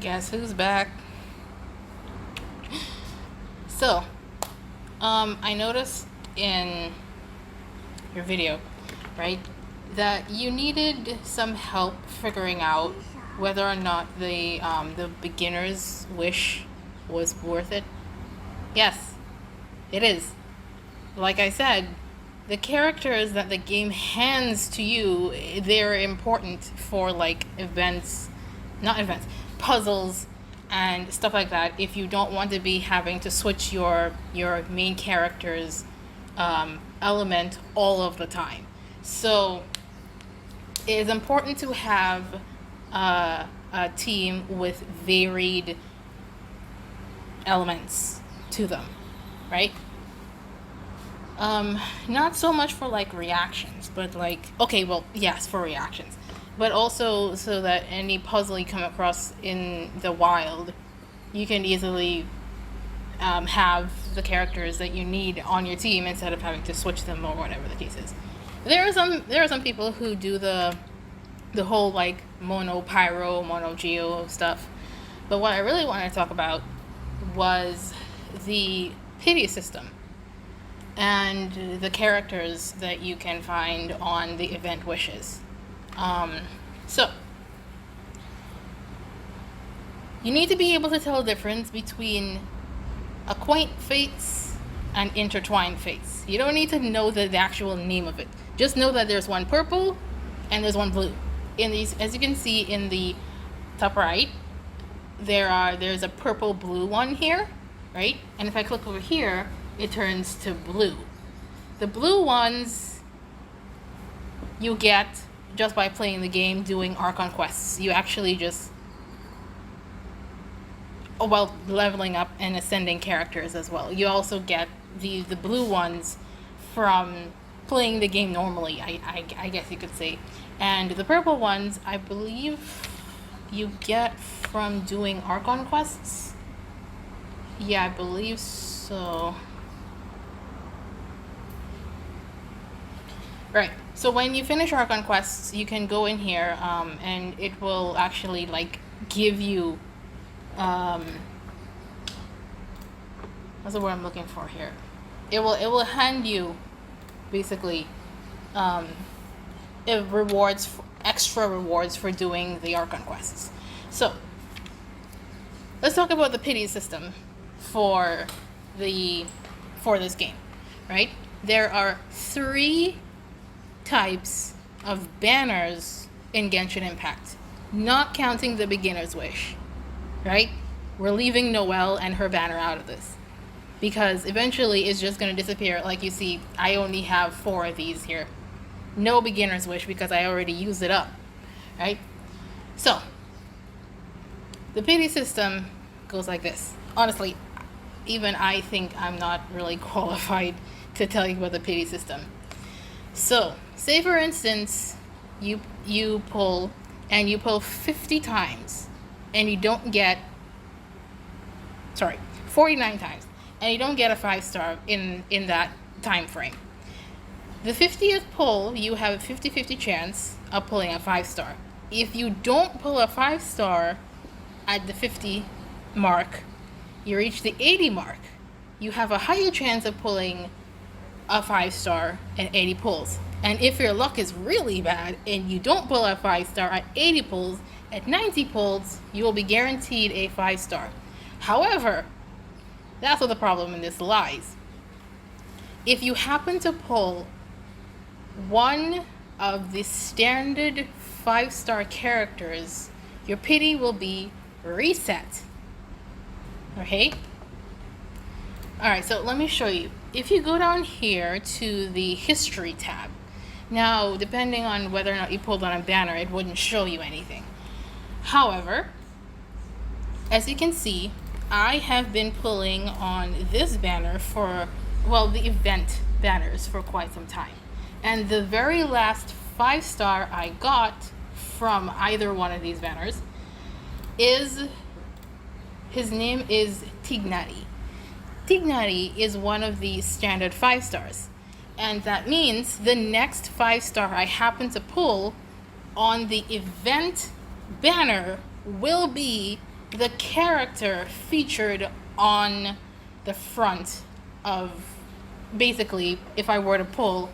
Guess who's back? So, I noticed in your video, right, that you needed some help figuring out whether or not the beginner's wish was worth it. Yes, it is. Like I said, the characters that the game hands to you, they're important for like puzzles and stuff like that. If you don't want to be having to switch your main character's element all of the time, so it is important to have a team with varied elements to them, right? Not so much for like reactions, but like, okay, well, yes, for reactions, but also so that any puzzle you come across in the wild, you can easily have the characters that you need on your team instead of having to switch them or whatever the case is. There are some people who do the whole like mono pyro, mono geo stuff, but what I really wanted to talk about was the pity system and the characters that you can find on the event wishes. So, you need to be able to tell the difference between acquaint fates and intertwined fates. You don't need to know the actual name of it. Just know that there's one purple and there's one blue. In these, as you can see in the top right, there's a purple blue one here, right? And if I click over here, it turns to blue. The blue ones you get just by playing the game, doing Archon quests. You actually just, leveling up and ascending characters as well. You also get the blue ones from playing the game normally, I guess you could say. And the purple ones, I believe you get from doing Archon quests. Yeah, I believe so. Right. So when you finish Archon quests, you can go in here, and it will actually like give you, what's the word I'm looking for here? It will hand you, basically, extra rewards for doing the Archon quests. So let's talk about the pity system for this game, right? There are 3 types of banners in Genshin Impact, not counting the beginner's wish, right? We're leaving Noelle and her banner out of this because eventually it's just going to disappear. Like you see, I only have 4 of these here. No beginner's wish because I already used it up, right? So the pity system goes like this. Honestly, even I think I'm not really qualified to tell you about the pity system. So, say for instance, you pull 50 times and you don't get, 49 times, and you don't get a 5-star in that time frame. The 50th pull, you have a 50-50 chance of pulling a 5-star. If you don't pull a 5-star at the 50 mark, you reach the 80 mark, you have a higher chance of pulling a 5-star and 80 pulls. And if your luck is really bad and you don't pull a 5-star at 80 pulls, at 90 pulls, you will be guaranteed a 5-star. However, that's where the problem in this lies. If you happen to pull one of the standard 5-star characters, your pity will be reset. Okay? Alright, so let me show you. If you go down here to the history tab, now depending on whether or not you pulled on a banner, it wouldn't show you anything. However, as you can see, I have been pulling on this banner for, the event banners for quite some time. And the very last 5-star I got from either one of these banners his name is Tignati. Tignati is one of the standard 5-stars. And that means the next 5-star I happen to pull on the event banner will be the character featured on the front of, basically, if I were to pull,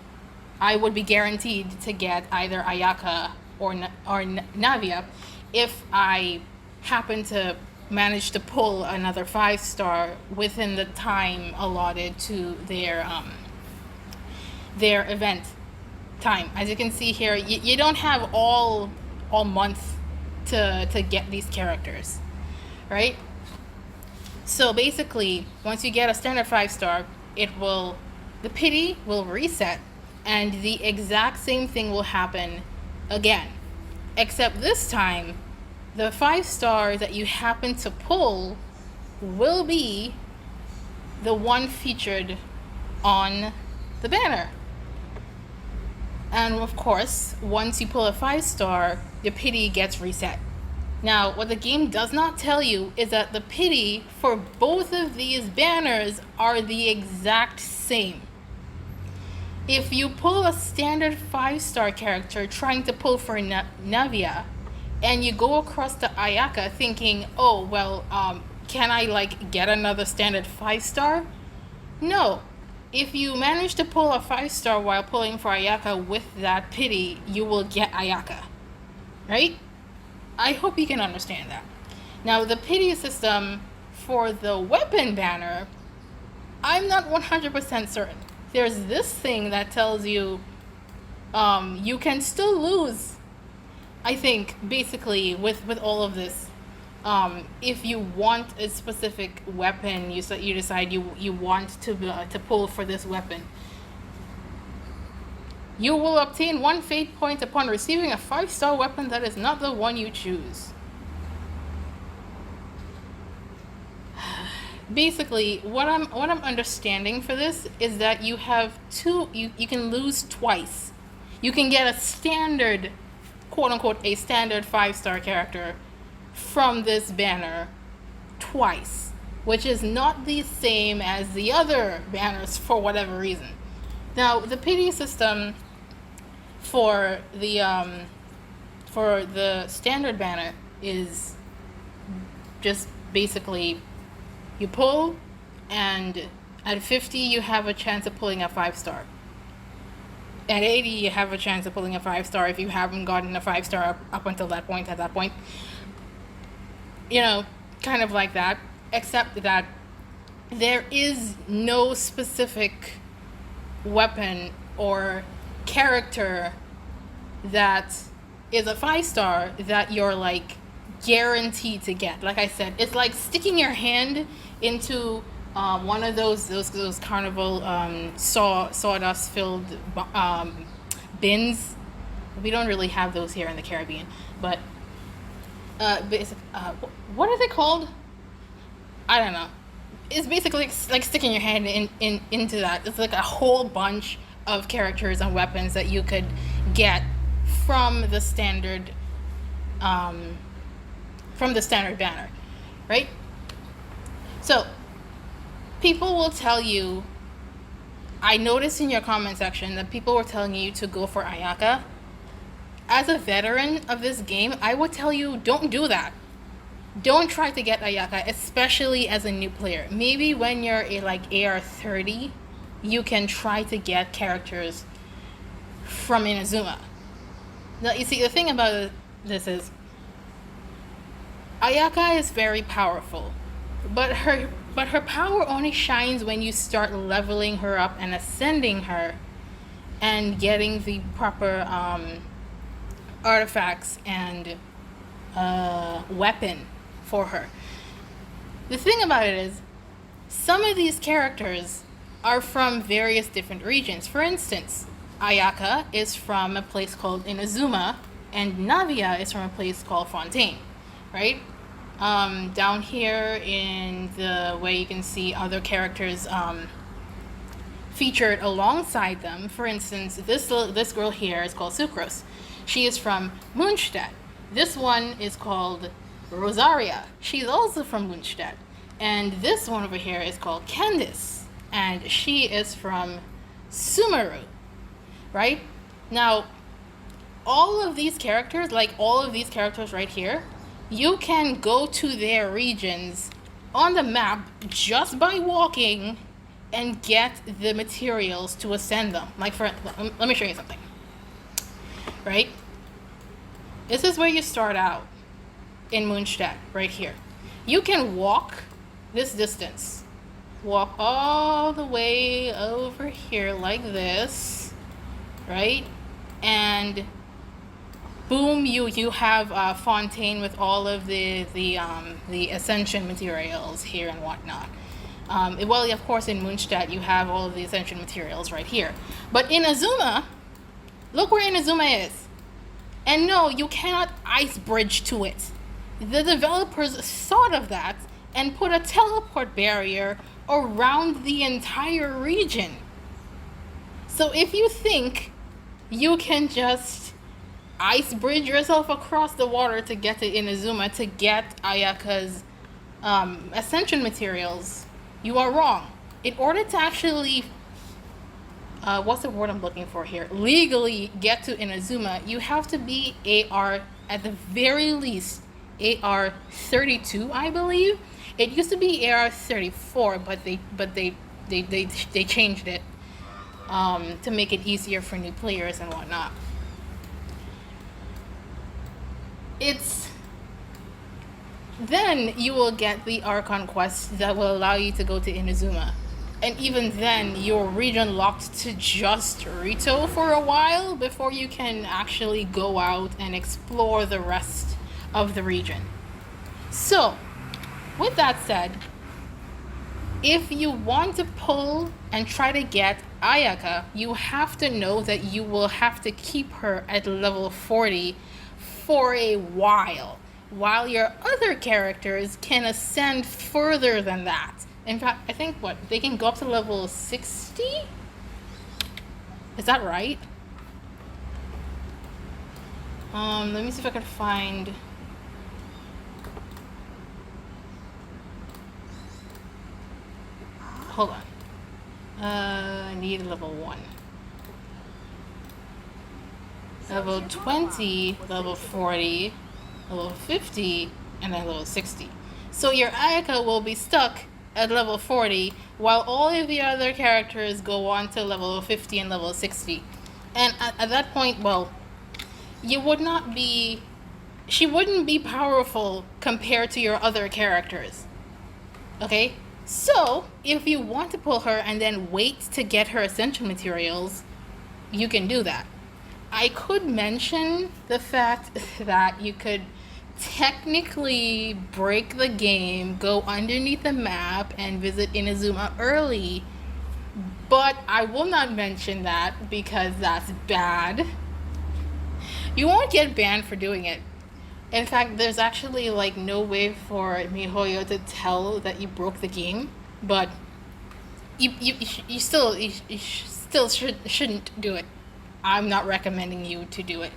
I would be guaranteed to get either Ayaka or Navia if I happen to manage to pull another 5-star within the time allotted to their event time. As you can see here, you don't have all month to get these characters, right? So basically, once you get a standard 5-star, the pity will reset, and the exact same thing will happen again. Except this time, the 5-star that you happen to pull will be the one featured on the banner. And of course, once you pull a 5-star, the pity gets reset. Now, what the game does not tell you is that the pity for both of these banners are the exact same. If you pull a standard 5-star character trying to pull for Navia, and you go across to Ayaka thinking, oh, well, can I get another standard 5-star? No. If you manage to pull a 5-star while pulling for Ayaka with that pity, you will get Ayaka, right? I hope you can understand that. Now, the pity system for the weapon banner, I'm not 100% certain. There's this thing that tells you you can still lose, I think, basically, with all of this. If you want a specific weapon, you decide you want to pull for this weapon, you will obtain 1 fate point upon receiving a 5-star weapon that is not the one you choose. Basically, what I'm understanding for this is that you have you can lose twice. You can get a standard, quote unquote, a standard 5-star character from this banner twice, which is not the same as the other banners for whatever reason. Now, the pity system for the standard banner is just basically you pull, and at 50 you have a chance of pulling a 5-star. At 80 you have a chance of pulling a 5-star if you haven't gotten a 5-star up until that point. At that point, kind of like that, except that there is no specific weapon or character that is a 5-star that you're guaranteed to get. Like I said, it's like sticking your hand into one of those carnival sawdust filled bins. We don't really have those here in the Caribbean, but what are they called? I don't know. It's basically like sticking your hand into that. It's like a whole bunch of characters and weapons that you could get from the standard banner, right? So people will tell you, I noticed in your comment section that people were telling you to go for Ayaka. As a veteran of this game, I would tell you, don't do that. Don't try to get Ayaka, especially as a new player. Maybe when you're AR 30, you can try to get characters from Inazuma. Now, you see, the thing about this is, Ayaka is very powerful, but her power only shines when you start leveling her up and ascending her and getting the proper artifacts and weapon for her. The thing about it is, some of these characters are from various different regions. For instance, Ayaka is from a place called Inazuma, and Navia is from a place called Fontaine, right? Down here in the way you can see other characters featured alongside them. For instance, this girl here is called Sucrose. She is from Mondstadt. This one is called Rosaria. She's also from Mondstadt. And this one over here is called Candice, and she is from Sumeru, right? Now, all of these characters right here, you can go to their regions on the map just by walking and get the materials to ascend them. Like let me show you something. Right? This is where you start out in Mondstadt, right here. You can walk this distance. Walk all the way over here like this, right? And boom, you have Fontaine with all of the ascension materials here and whatnot. Well, of course, in Mondstadt you have all of the ascension materials right here. But in Azuma, look where Inazuma is. And no, you cannot ice bridge to it. The developers thought of that and put a teleport barrier around the entire region. So if you think you can just ice bridge yourself across the water to get to Inazuma to get Ayaka's ascension materials, you are wrong. In order to actually what's the word I'm looking for here? Legally get to Inazuma, you have to be AR at the very least AR 32, I believe. It used to be AR 34, but they changed it to make it easier for new players and whatnot. Then you will get the Archon quest that will allow you to go to Inazuma. And even then, you're region locked to just Rito for a while before you can actually go out and explore the rest of the region. So, with that said, if you want to pull and try to get Ayaka, you have to know that you will have to keep her at level 40 for a while your other characters can ascend further than that. In fact, I think they can go up to level 60? Is that right? Let me see if I can find... Hold on. I need level 1. Level 20, level 40, level 50, and then level 60. So your Ayaka will be stuck at level 40 while all of the other characters go on to level 50 and level 60. And at that point, well, she wouldn't be powerful compared to your other characters. Okay? So, if you want to pull her and then wait to get her ascension materials, you can do that. I could mention the fact that you could technically break the game, go underneath the map, and visit Inazuma early, but I will not mention that because that's bad. You won't get banned for doing it. In fact, there's actually like no way for MiHoYo to tell that you broke the game, but you still shouldn't do it. I'm not recommending you to do it.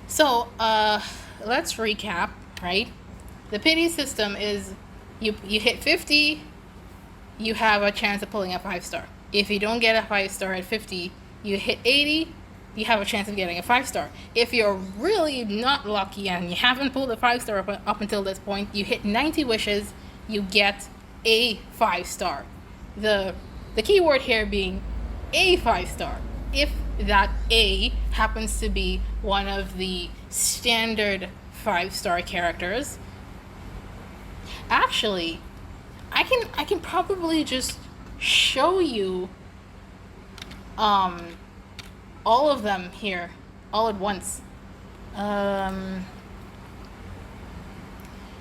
So let's recap, right? The pity system is you hit 50, you have a chance of pulling a 5-star. If you don't get a 5-star at 50, you hit 80, you have a chance of getting a 5-star. If you're really not lucky and you haven't pulled a 5-star up until this point, you hit 90 wishes, you get a 5-star. The key word here being a 5-star. If that A happens to be one of the standard 5-star characters. Actually, I can probably just show you all of them here all at once.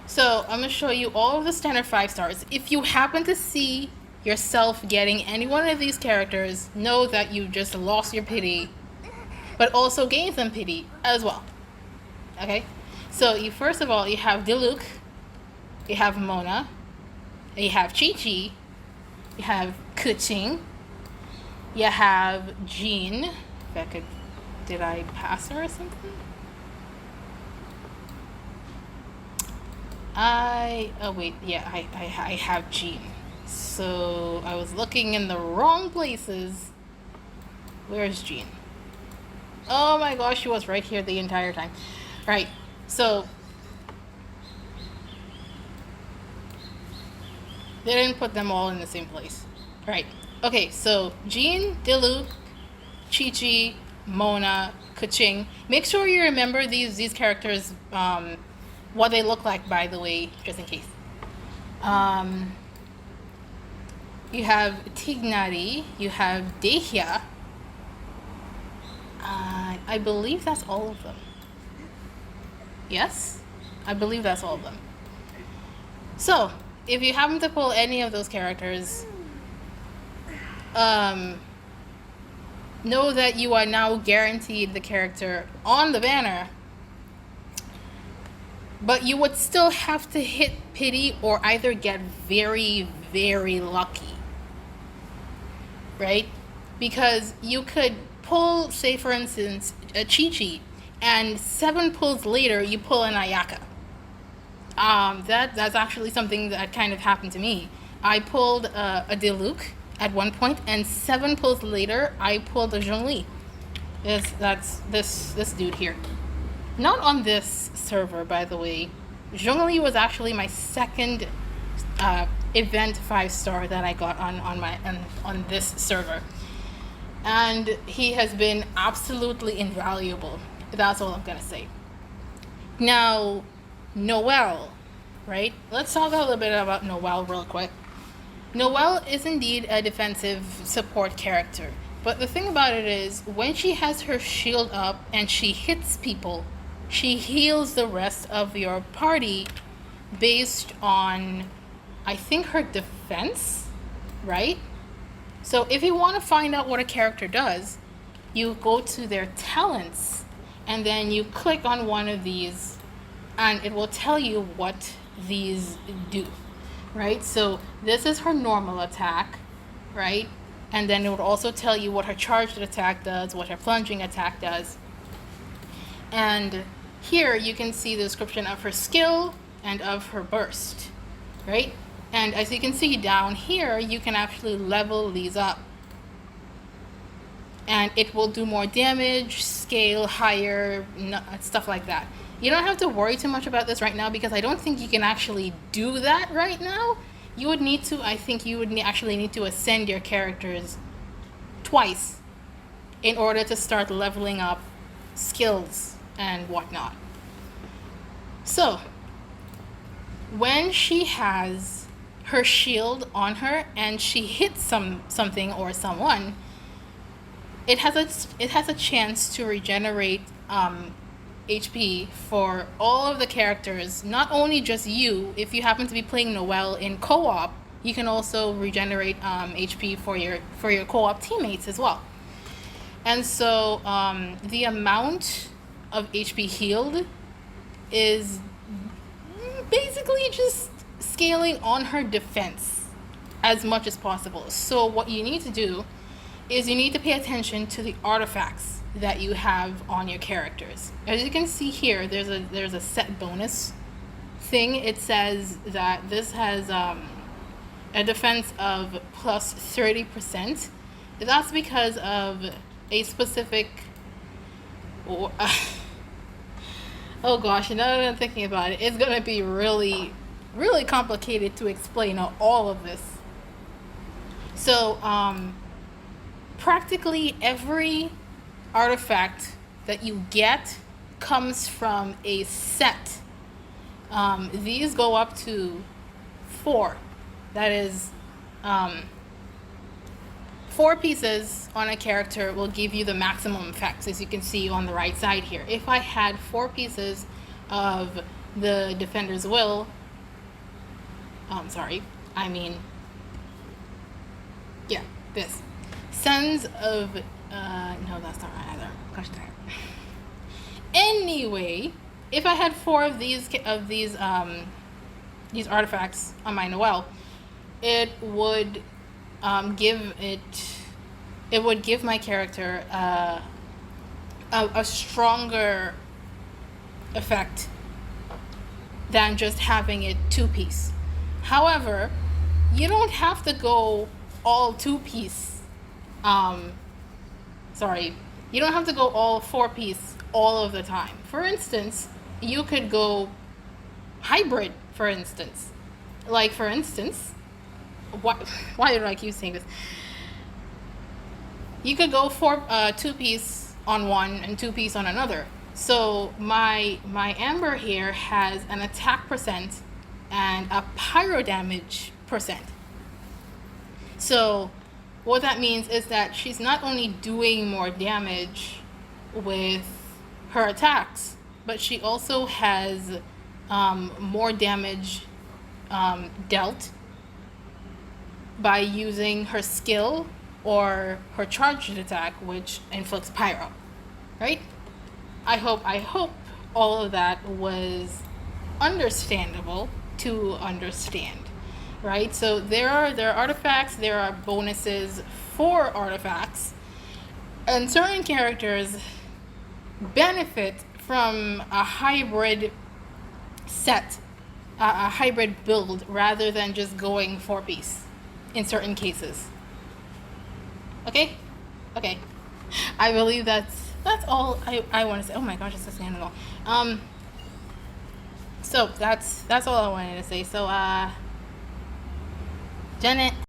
So I'm gonna show you all of the standard 5-stars. If you happen to see yourself getting any one of these characters, know that you just lost your pity, but also gained some pity as well. Okay, so first of all you have Diluc, you have Mona, you have Chi-Chi, you have Keqing, you have Jean. Did I pass her or something? I have Jean. So I was looking in the wrong places. Where's Jean? Oh my gosh, she was right here the entire time. Right. So they didn't put them all in the same place. Right. Okay, so Jean, Diluc, Chi-Chi, Mona, Kaching. Make sure you remember these characters, what they look like, by the way, just in case. You have Tignari, you have Dehya. I believe that's all of them. Yes? I believe that's all of them. So, if you happen to pull any of those characters, know that you are now guaranteed the character on the banner, but you would still have to hit pity or either get very, very lucky, right? Because you could pull, say for instance, a Chi-Chi, and 7 pulls later you pull an Ayaka. That's actually something that kind of happened to me. I pulled a Diluc at one point, and 7 pulls later I pulled a Zhongli. That's this dude here. Not on this server, by the way. Zhongli was actually my second event 5-star that I got on this server, and he has been absolutely invaluable. That's all I'm gonna say. Now, Noelle, right? Let's talk a little bit about Noelle real quick. Noelle is indeed a defensive support character, but the thing about it is, when she has her shield up and she hits people, she heals the rest of your party based on, I think, her defense, right? So if you want to find out what a character does, you go to their talents and then you click on one of these and it will tell you what these do, right? So this is her normal attack, right? And then it would also tell you what her charged attack does, what her plunging attack does. And here you can see the description of her skill and of her burst, right? And as you can see down here, you can actually level these up. And it will do more damage, scale higher, stuff like that. You don't have to worry too much about this right now because I don't think you can actually do that right now. You would need to, I think you would actually need to ascend your characters twice in order to start leveling up skills and whatnot. So, when she has her shield on her and she hits something or someone, it has a chance to regenerate HP for all of the characters, not only just you. If you happen to be playing Noelle in co-op, you can also regenerate HP for your co-op teammates as well. And so the amount of HP healed is basically just scaling on her defense as much as possible. So what you need to do is you need to pay attention to the artifacts that you have on your characters. As you can see here, there's a set bonus thing. It says that this has a defense of plus 30%. That's because of a specific oh gosh, now that I'm thinking about it, it's gonna be really complicated to explain all of this. So practically every artifact that you get comes from a set. These go up to 4. That is 4 pieces on a character will give you the maximum effects, as you can see on the right side here. If I had 4 pieces of the Defender's Will, this. Sons of, no, that's not right either. Gosh darn. Anyway, if I had 4 of these artifacts on my Noelle, it would give my character a stronger effect than just having it 2-piece. However, you don't have to go all 2-piece. You don't have to go all 4-piece all of the time. For instance, you could go hybrid, for instance. Like, for instance, why do I keep saying this? You could go for two piece on one and two piece on another. So my amber here has an attack percent and a pyro damage percent. So what that means is that she's not only doing more damage with her attacks, but she also has more damage dealt by using her skill or her charged attack, which inflicts pyro, right? I hope all of that was understandable to understand, right? So there are artifacts, there are bonuses for artifacts, and certain characters benefit from a hybrid set, a hybrid build, rather than just going 4-piece in certain cases. Okay? Okay. I believe that's all I want to say. Oh my gosh, it's a scandal. So that's all I wanted to say. So Janet,